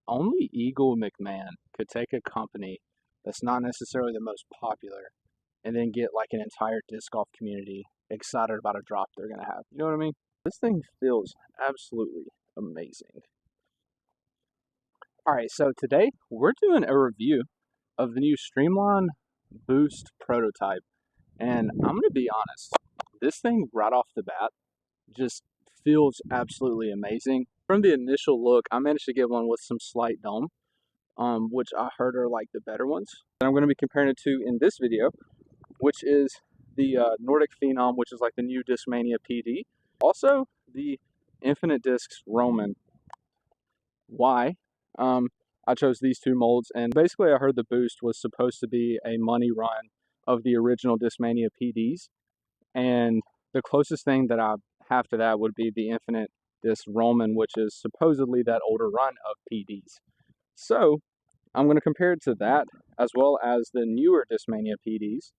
only Eagle McMahon could take a company that's not necessarily the most popular and then get like an entire disc golf community excited about a drop they're going to have. You know what I mean? This thing feels absolutely amazing. All right, so today we're doing a review of the new Streamline Boost prototype. And I'm going to be honest, this thing right off the bat just feels absolutely amazing. From the initial look, I managed to get one with some slight dome, which I heard are like the better ones. And I'm going to be comparing it to in this video, which is the Nordic Phenom, which is like the new Discmania PD. Also, the Infinite Discs Roman. Why? I chose these two molds, and basically I heard the Boost was supposed to be a money run of the original Discmania PDs, and the closest thing that I have to that would be the Infinite Disc Roman, which is supposedly that older run of PDs. So I'm going to compare it to that as well as the newer Discmania PDs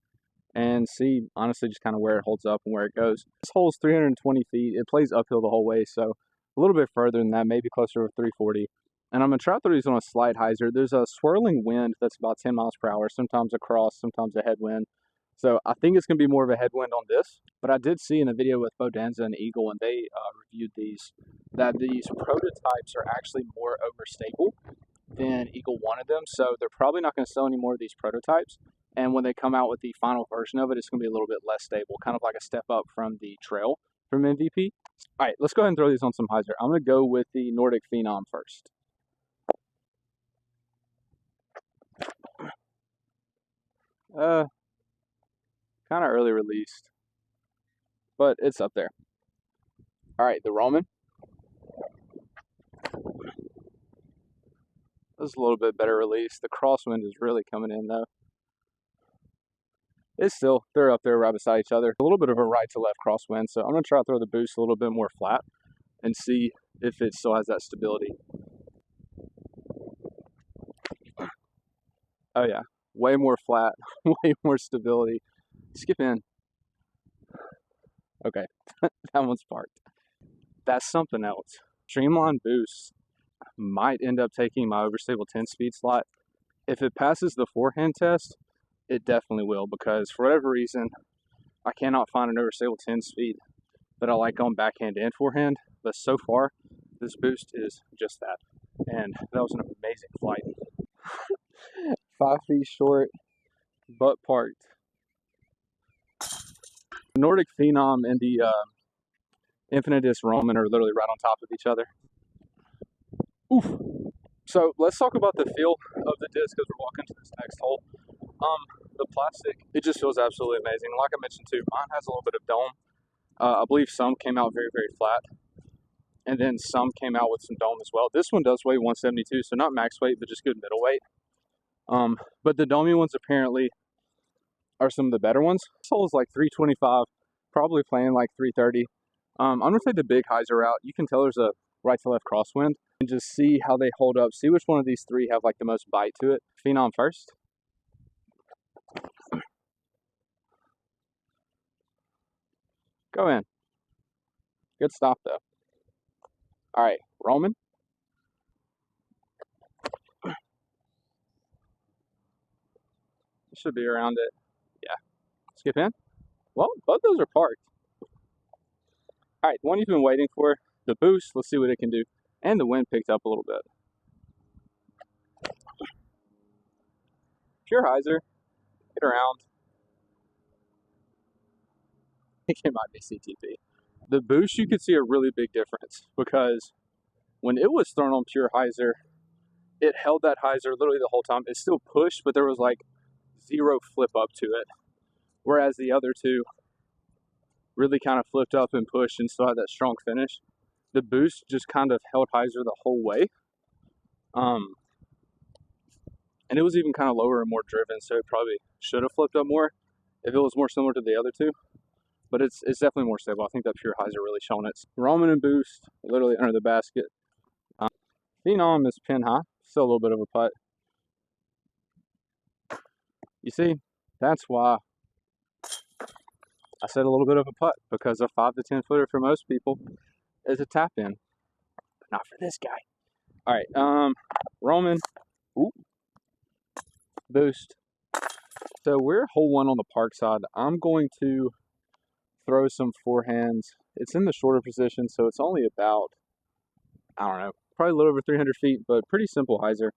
and see honestly just kind of where it holds up and where it goes. This hole's 320 feet. It plays uphill the whole way, so a little bit further than that, maybe closer to 340. And I'm going to try through these on a slight hyzer. There's a swirling wind that's about 10 miles per hour, sometimes a cross, sometimes a headwind. So I think it's going to be more of a headwind on this. But I did see in a video with Bodanza and Eagle, and they reviewed these, that these prototypes are actually more overstable than Eagle wanted them. So they're probably not going to sell any more of these prototypes. And when they come out with the final version of it, it's going to be a little bit less stable, kind of like a step up from the Trail from MVP. All right, let's go ahead and throw these on some hyzer. I'm going to go with the Nordic Phenom first. Kind of early released, but it's up there. All right, the Roman. This is a little bit better release. The crosswind is really coming in though. It's still, they're up there right beside each other. A little bit of a right to left crosswind, so I'm gonna try to throw the Boost a little bit more flat and see if it still has that stability. Oh yeah, way more flat, way more stability. Skip in. Okay, that one's parked. That's something else. Streamline Boost might end up taking my overstable 10-speed slot. If it passes the forehand test, it definitely will, because for whatever reason, I cannot find an overstable 10-speed that I like on backhand and forehand. But so far, this Boost is just that. And that was an amazing flight. 5 feet short, but parked. The Nordic Phenom and the Infinite Disc Roman are literally right on top of each other. Oof. So let's talk about the feel of the disc as we're walking to this next hole. The plastic, it just feels absolutely amazing. Like I mentioned too, mine has a little bit of dome. I believe some came out very, very flat, and then some came out with some dome as well. This one does weigh 172, so not max weight, but just good middle weight. But the domey ones apparently are some of the better ones. This hole is like 325, probably playing like 330. I'm gonna take the big hyzer route. You can tell there's a right to left crosswind, and just see how they hold up. See which one of these three have like the most bite to it. Phenom first. Go in. Good stop though. All right, Roman. Should be around it. Yeah. Skip in. Well, both those are parked. All right, the one you've been waiting for, the Boost. Let's see what it can do. And the wind picked up a little bit. Pure hyzer. Get around. I think it might be CTP. The Boost, you could see a really big difference, because when it was thrown on pure hyzer, it held that hyzer literally the whole time. It still pushed, but there was like zero flip up to it. Whereas the other two really kind of flipped up and pushed and still had that strong finish. The Boost just kind of held hyzer the whole way. And it was even kind of lower and more driven, so it probably should have flipped up more if it was more similar to the other two. But it's definitely more stable. I think that pure hyzer really shown it. Roman and Boost, literally under the basket. Phenom is pin high, still a little bit of a putt. You see, that's why I said a little bit of a putt, because a 5 to 10 footer for most people is a tap in, but not for this guy. All right, Roman. Ooh. Boost. So we're hole 1 on the park side. I'm going to throw some forehands. It's in the shorter position, so it's only about, I don't know, probably a little over 300 feet, but pretty simple hyzer.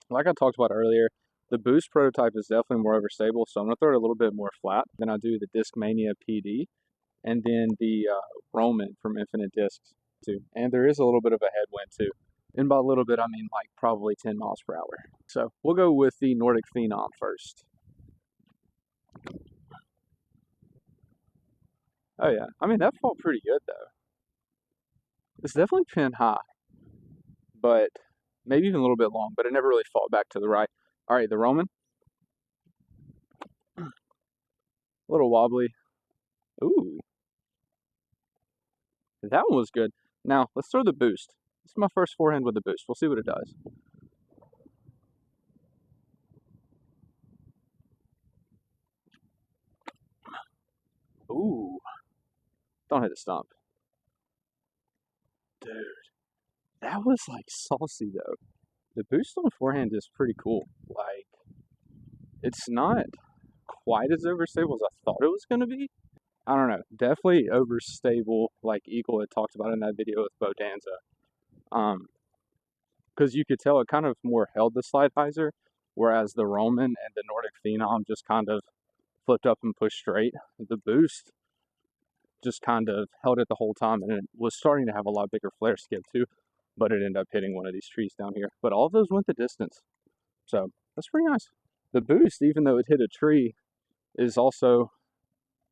Like I talked about earlier, the Boost prototype is definitely more overstable, so I'm going to throw it a little bit more flat than I do the Discmania PD, and then the Roman from Infinite Discs too. And there is a little bit of a headwind too. And by a little bit, I mean like probably 10 miles per hour. So we'll go with the Nordic Phenom first. Oh yeah, I mean that felt pretty good though. It's definitely pinned high, but maybe even a little bit long, but it never really fought back to the right. All right, the Roman. A little wobbly. Ooh, that one was good. Now let's throw the Boost. This is my first forehand with the Boost. We'll see what it does. Ooh, don't hit the stump. Dude, that was like saucy though. The Boost on forehand is pretty cool. Like, it's not quite as overstable as I thought it was going to be. I don't know, definitely overstable, like Eagle had talked about in that video with Bodanza. Because you could tell it kind of more held the slide hyzer, whereas the Roman and the Nordic Phenom just kind of flipped up and pushed straight. The Boost just kind of held it the whole time, and it was starting to have a lot bigger flare skip too, but it ended up hitting one of these trees down here. But all of those went the distance, so that's pretty nice. The Boost, even though it hit a tree, is also,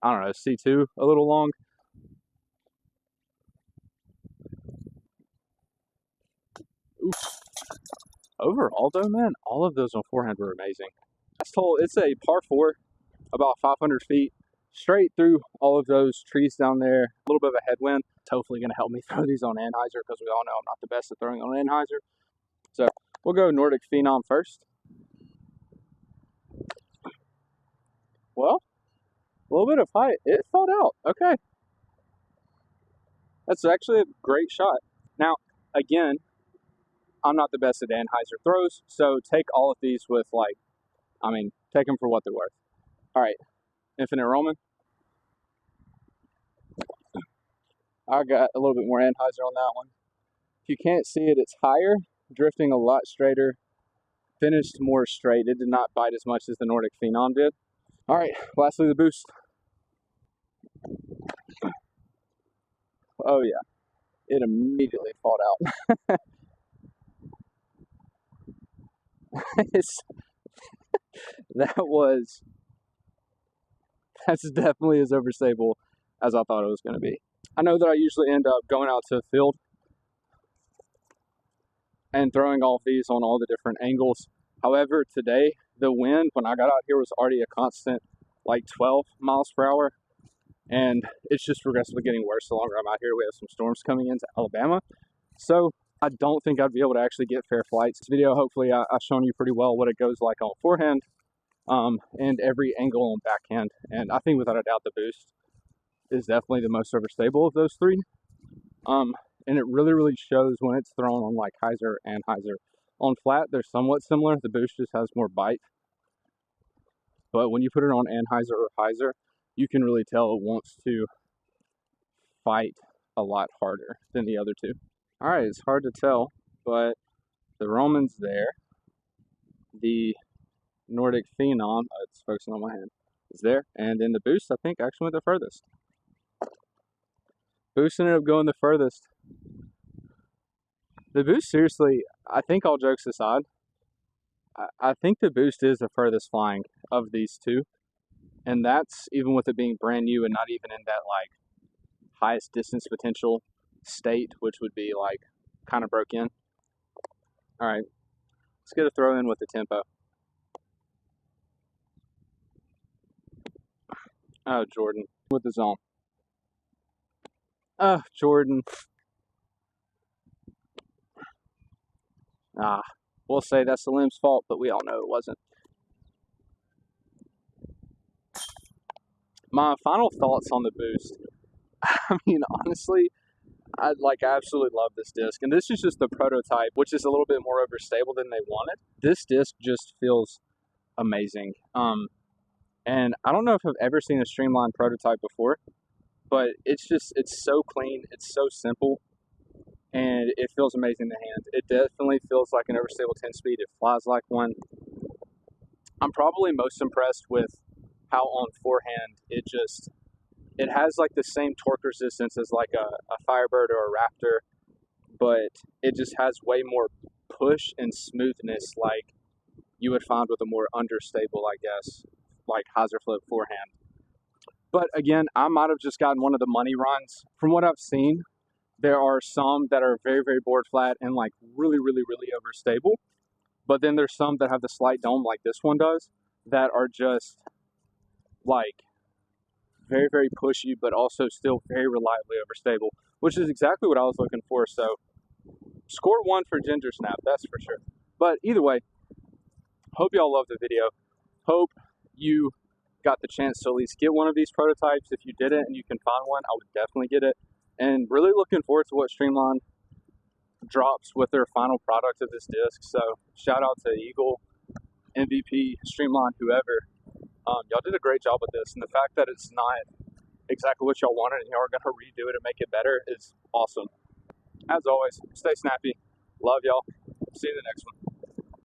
I don't know, C2 a little long. Oof. Overall though, man, all of those on forehand were amazing. It's a par 4, about 500 feet, straight through all of those trees down there. A little bit of a headwind. It's hopefully going to help me throw these on Anhyzer, because we all know I'm not the best at throwing on Anhyzer. So we'll go Nordic Phenom first. Well, a little bit of height. It fought out. Okay. That's actually a great shot. Now, again, I'm not the best at Anhyzer throws, so take all of these with, like, I mean, take them for what they're worth. All right, Infinite Roman. I got a little bit more Anhyzer on that one. If you can't see it, it's higher, drifting a lot straighter, finished more straight. It did not bite as much as the Nordic Phenom did. All right, lastly, the Boost. Oh yeah, it immediately fought out. That's definitely as overstable as I thought it was going to be. I know that I usually end up going out to the field and throwing all of these on all the different angles. However, today, the wind, when I got out here, was already a constant, like 12 miles per hour. And it's just progressively getting worse the longer I'm out here. We have some storms coming into Alabama. So I don't think I'd be able to actually get fair flights. This video, hopefully, I've shown you pretty well what it goes like on forehand and every angle on backhand. And I think without a doubt, the Boost is definitely the most overstable of those three. And it really shows when it's thrown on like hyzer and hyzer. On flat, they're somewhat similar. The Boost just has more bite. But when you put it on Anhyzer or hyzer, you can really tell it wants to fight a lot harder than the other two. All right, it's hard to tell, but the Roman's there. The Nordic Phenom, it's focusing on my hand, is there. And then the Boost, I think, actually went the furthest. Boost ended up going the furthest. The Boost, seriously, I think all jokes aside, I think the Boost is the furthest flying of these two. And that's even with it being brand new and not even in that like highest distance potential state, which would be like kind of broke in. All right, let's get a throw in with the tempo. Oh, Jordan with the zone. Oh, Jordan. We'll say that's the limb's fault, but we all know it wasn't. My final thoughts on the Boost. I mean, honestly, I absolutely love this disc, and this is just the prototype, which is a little bit more overstable than they wanted. This disc just feels amazing. And I don't know if I've ever seen a Streamline prototype before, but it's so clean, it's so simple, and it feels amazing in the hand. It definitely feels like an overstable 10-speed. It flies like one. I'm probably most impressed with how on Forehand it has like the same torque resistance as like a Firebird or a Raptor, but it just has way more push and smoothness like you would find with a more understable, I guess, like Hyzer Flip Forehand. But again, I might have just gotten one of the money runs. From what I've seen, there are some that are very, very board flat and like really, really, really overstable. But then there's some that have the slight dome like this one does that are just like very, very pushy, but also still very reliably overstable, which is exactly what I was looking for. So score 1 for Ginger Snap, that's for sure. But either way, hope y'all love the video. Hope you got the chance to at least get one of these prototypes. If you didn't and you can find one, I would definitely get it. And really looking forward to what Streamline drops with their final product of this disc. So shout out to Eagle, MVP, Streamline, whoever. Y'all did a great job with this, and the fact that it's not exactly what y'all wanted and y'all are going to redo it and make it better is awesome. As always, stay snappy. Love y'all. See you in the next one.